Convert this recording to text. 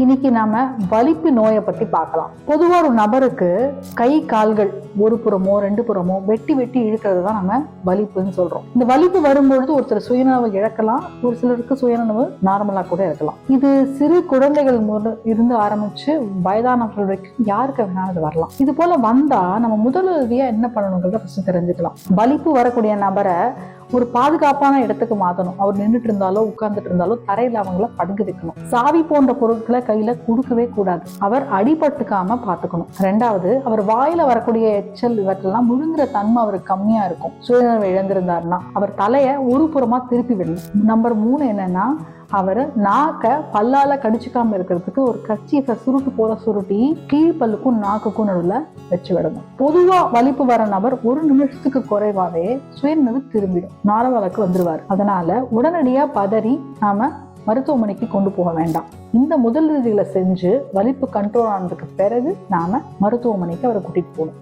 இன்னைக்கு நாம வலிப்பு நோயை பத்தி பார்க்கலாம். பொதுவா ஒரு நபருக்கு கை கால்கள் ஒரு புறமோ ரெண்டு புறமோ வெட்டி வெட்டி இழுக்கிறது தான் நம்ம வலிப்புன்னு சொல்றோம். இந்த வலிப்பு வரும்பொழுது ஒருத்தர் சுயநனவு இழக்கலாம், ஒரு சிலருக்கு சுயநனவு நார்மலா கூட இருக்கலாம். இது சிறு குழந்தைகள் இருந்து ஆரம்பிச்சு வயதானவர்கள் வரைக்கும் யாருக்கு வேணாலும் இது வரலாம். இது போல வந்தா நம்ம முதலுதவியா என்ன பண்ணணுங்கிறத ஃபர்ஸ்ட் தெரிஞ்சுக்கலாம். வலிப்பு வரக்கூடிய நபரை ஒரு பாதுகாப்பான இடத்துக்கு மாத்தணும். அவர் நின்றுட்டு இருந்தாலோ உட்கார்ந்துட்டு இருந்தாலோ தரையில அவங்கள படுக்க வைக்கணும். சாவி போன்ற பொருட்களை கையில கொடுக்கவே கூடாது. அவர் அடிபட்டுக்காம பாத்துக்கணும். ரெண்டாவது, அவர் வாயில வரக்கூடிய எச்சல் இவற்றெல்லாம் முழுங்குற தன்மை அவருக்கு கம்மியா இருக்கும். சுயநலம் இழந்திருந்தாருன்னா அவர் தலைய ஒரு புறமா திருப்பி விடணும். நம்பர் 3 என்னன்னா, அவர் நாக்க பல்லால கடிச்சுக்காம இருக்கிறதுக்கு ஒரு கர்ச்சீஃபை சுருட்டு போல சுருட்டி கீழ்பல்லுக்கும் நாக்குக்கும் நடுவுல வச்சு விடணும். பொதுவா வலிப்பு வர நபர் ஒரு நிமிஷத்துக்கு குறைவாவே சுயநினைவு திரும்பிடும், நார்மலுக்கு வந்துருவார். அதனால உடனடியா பதறி நாம மருத்துவமனைக்கு கொண்டு போக வேண்டாம். இந்த முதலுதவிகளை செஞ்சு வலிப்பு கண்ட்ரோல் ஆனதுக்கு பிறகு நாம மருத்துவமனைக்கு அவரை கூட்டிட்டு போகணும்.